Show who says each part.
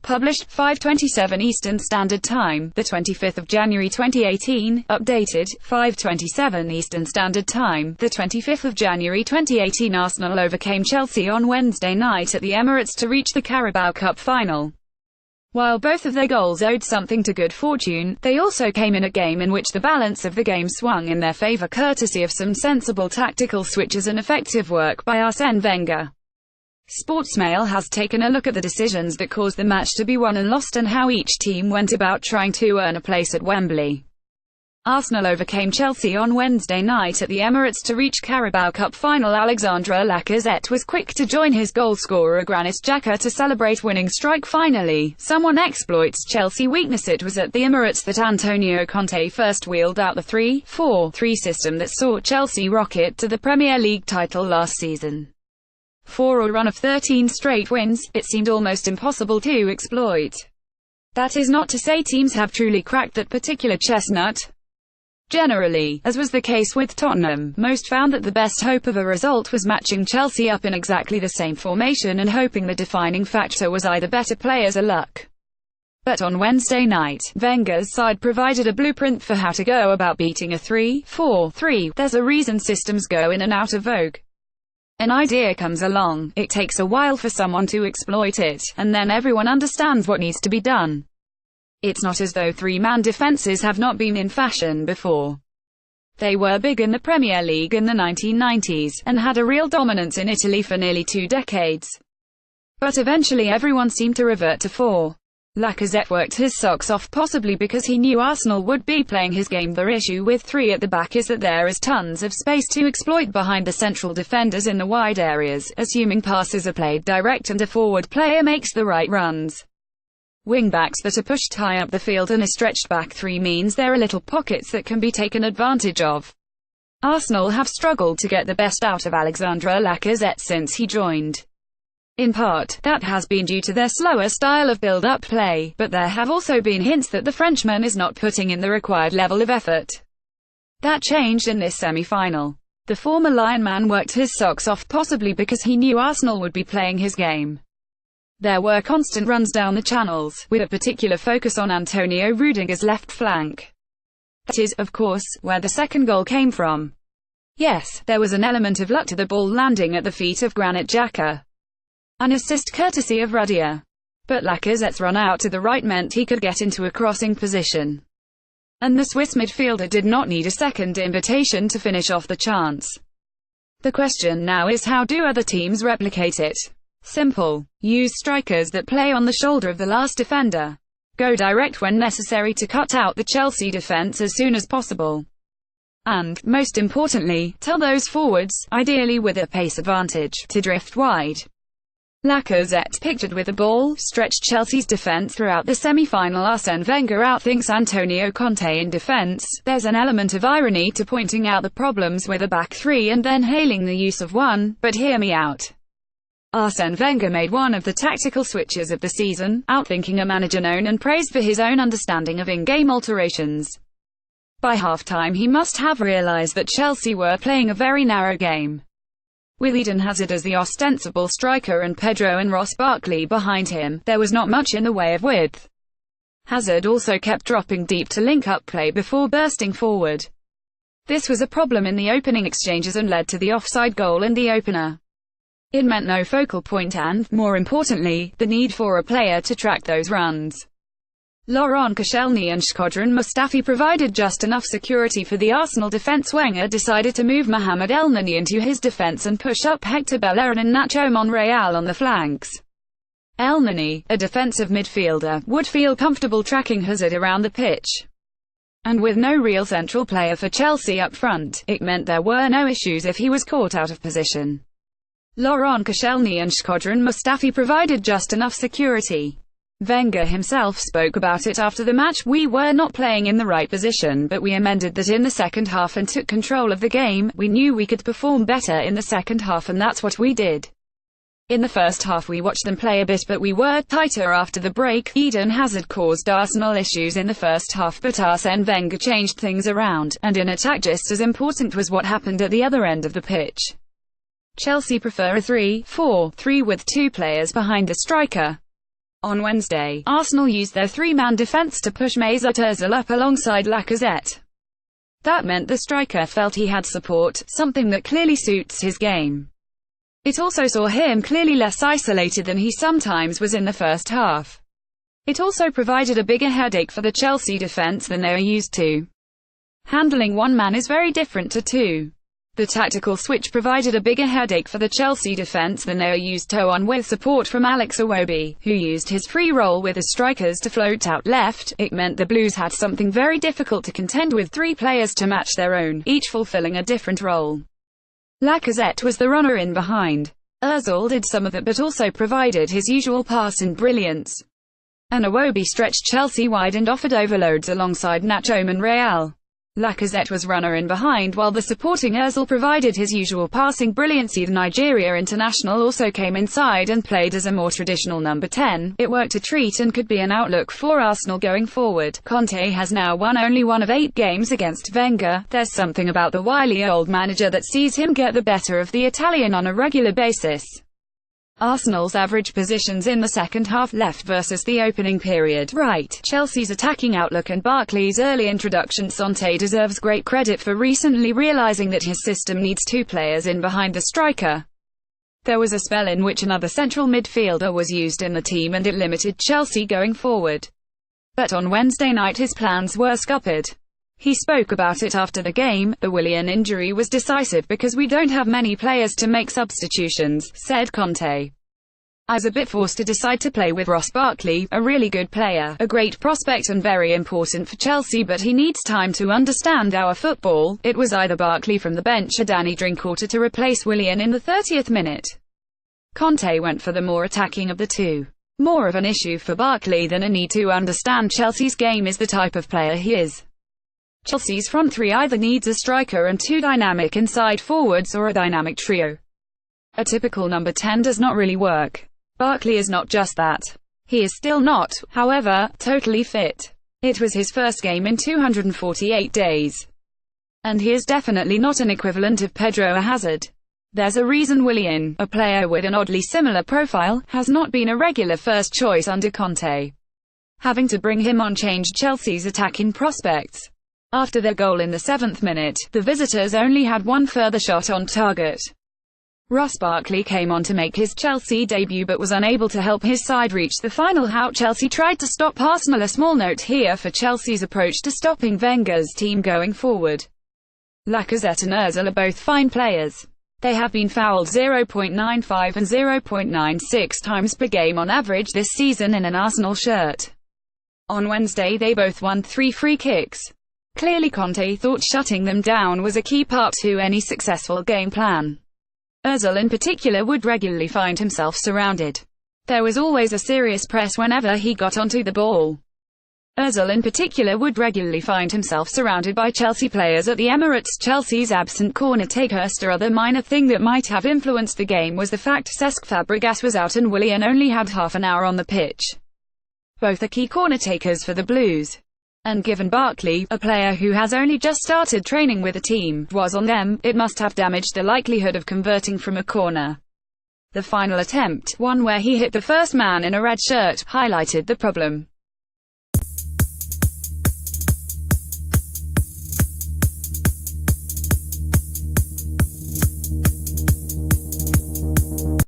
Speaker 1: Published 5:27 Eastern Standard Time, the 25th of January 2018. Updated 5:27 Eastern Standard Time, the 25th of January 2018. Arsenal overcame Chelsea on Wednesday night at the Emirates to reach the Carabao Cup final. While both of their goals owed something to good fortune, they also came in a game in which the balance of the game swung in their favour courtesy of some sensible tactical switches and effective work by Arsène Wenger. Sportsmail has taken a look at the decisions that caused the match to be won and lost and how each team went about trying to earn a place at Wembley. Arsenal overcame Chelsea on Wednesday night at the Emirates to reach Carabao Cup final. Alexandre Lacazette was quick to join his goalscorer Granit Xhaka to celebrate winning strike. Finally, someone exploits Chelsea weakness. It was at the Emirates that Antonio Conte first wheeled out the 3-4-3 system that saw Chelsea rocket to the Premier League title last season. For a run of 13 straight wins, it seemed almost impossible to exploit. That is not to say teams have truly cracked that particular chestnut. Generally, as was the case with Tottenham, most found that the best hope of a result was matching Chelsea up in exactly the same formation and hoping the defining factor was either better players or luck. But on Wednesday night, Wenger's side provided a blueprint for how to go about beating a 3-4-3. There's a reason systems go in and out of vogue. An idea comes along, it takes a while for someone to exploit it, and then everyone understands what needs to be done. It's not as though three-man defences have not been in fashion before. They were big in the Premier League in the 1990s, and had a real dominance in Italy for nearly 2 decades. But eventually everyone seemed to revert to 4. Lacazette worked his socks off, possibly because he knew Arsenal would be playing his game. The issue with 3 at the back is that there is tons of space to exploit behind the central defenders in the wide areas, assuming passes are played direct and a forward player makes the right runs. Wing-backs that are pushed high up the field and a stretched back 3 means there are little pockets that can be taken advantage of. Arsenal have struggled to get the best out of Alexandre Lacazette since he joined. In part, that has been due to their slower style of build-up play, but there have also been hints that the Frenchman is not putting in the required level of effort. That changed in this semi-final. The former Lion-man worked his socks off, possibly because he knew Arsenal would be playing his game. There were constant runs down the channels, with a particular focus on Antonio Rudiger's left flank. That is, of course, where the second goal came from. Yes, there was an element of luck to the ball landing at the feet of Granit Xhaka. An assist courtesy of Rudiger. But Lacazette's run out to the right meant he could get into a crossing position. And the Swiss midfielder did not need a second invitation to finish off the chance. The question now is, how do other teams replicate it? Simple. Use strikers that play on the shoulder of the last defender. Go direct when necessary to cut out the Chelsea defense as soon as possible. And, most importantly, tell those forwards, ideally with a pace advantage, to drift wide. Lacazette, pictured with the ball, stretched Chelsea's defence throughout the semi-final. Arsène Wenger outthinks Antonio Conte in defence. There's an element of irony to pointing out the problems with a back 3 and then hailing the use of one, but hear me out. Arsène Wenger made one of the tactical switches of the season, outthinking a manager known and praised for his own understanding of in-game alterations. By half-time he must have realised that Chelsea were playing a very narrow game. With Eden Hazard as the ostensible striker and Pedro and Ross Barkley behind him, there was not much in the way of width. Hazard also kept dropping deep to link up play before bursting forward. This was a problem in the opening exchanges and led to the offside goal in the opener. It meant no focal point and, more importantly, the need for a player to track those runs. Laurent Koscielny and Shkodran Mustafi provided just enough security for the Arsenal defence. Wenger decided to move Mohamed Elneny into his defence and push up Hector Bellerin and Nacho Monreal on the flanks. Elneny, a defensive midfielder, would feel comfortable tracking Hazard around the pitch. And with no real central player for Chelsea up front, it meant there were no issues if he was caught out of position. Laurent Koscielny and Shkodran Mustafi provided just enough security. Wenger himself spoke about it after the match. We were not playing in the right position, but we amended that in the second half and took control of the game. We knew we could perform better in the second half and that's what we did. In the first half we watched them play a bit, but we were tighter after the break. Eden Hazard caused Arsenal issues in the first half, but Arsène Wenger changed things around, and in attack just as important was what happened at the other end of the pitch. Chelsea prefer a 3-4-3 with 2 players behind the striker. On Wednesday, Arsenal used their three-man defence to push Mesut Ozil up alongside Lacazette. That meant the striker felt he had support, something that clearly suits his game. It also saw him clearly less isolated than he sometimes was in the first half. It also provided a bigger headache for the Chelsea defence than they are used to. Handling one man is very different to two. The tactical switch provided a bigger headache for the Chelsea defence than they are used to, on with support from Alex Iwobi, who used his free role with the strikers to float out left. It meant the Blues had something very difficult to contend with, three players to match their own, each fulfilling a different role. Lacazette was the runner in behind. Ozil did some of that but also provided his usual passing brilliance. And Iwobi stretched Chelsea wide and offered overloads alongside Nacho Monreal. Lacazette was runner in behind while the supporting Ozil provided his usual passing brilliancy. The Nigeria international also came inside and played as a more traditional number 10. It worked a treat and could be an outlook for Arsenal going forward. Conte has now won only one of 8 games against Wenger. There's something about the wily old manager that sees him get the better of the Italian on a regular basis. Arsenal's average positions in the second half: left versus the opening period, right. Chelsea's attacking outlook and Barkley's early introduction. Conte deserves great credit for recently realizing that his system needs 2 players in behind the striker. There was a spell in which another central midfielder was used in the team and it limited Chelsea going forward. But on Wednesday night his plans were scuppered. He spoke about it after the game. The Willian injury was decisive because we don't have many players to make substitutions, said Conte. I was a bit forced to decide to play with Ross Barkley, a really good player, a great prospect and very important for Chelsea, but he needs time to understand our football. It was either Barkley from the bench or Danny Drinkwater to replace Willian in the 30th minute. Conte went for the more attacking of the two. More of an issue for Barkley than a need to understand Chelsea's game is the type of player he is. Chelsea's front three either needs a striker and 2 dynamic inside forwards or a dynamic trio. A typical number 10 does not really work. Barkley is not just that. He is still not, however, totally fit. It was his first game in 248 days. And he is definitely not an equivalent of Pedro or Hazard. There's a reason Willian, a player with an oddly similar profile, has not been a regular first choice under Conte. Having to bring him on changed Chelsea's attacking prospects. After their goal in the 7th minute, the visitors only had one further shot on target. Ross Barkley came on to make his Chelsea debut but was unable to help his side reach the final. How Chelsea tried to stop Arsenal. A small note here for Chelsea's approach to stopping Wenger's team going forward. Lacazette and Ozil are both fine players. They have been fouled 0.95 and 0.96 times per game on average this season in an Arsenal shirt. On Wednesday they both won 3 free kicks. Clearly Conte thought shutting them down was a key part to any successful game plan. Ozil in particular would regularly find himself surrounded. There was always a serious press whenever he got onto the ball. Ozil in particular would regularly find himself surrounded by Chelsea players at the Emirates. Chelsea's absent corner taker. The other minor thing that might have influenced the game was the fact Cesc Fabregas was out and Willian only had half an hour on the pitch. Both are key corner takers for the Blues. And given Barkley, a player who has only just started training with the team, was on them, it must have damaged the likelihood of converting from a corner. The final attempt, one where he hit the first man in a red shirt, highlighted the problem.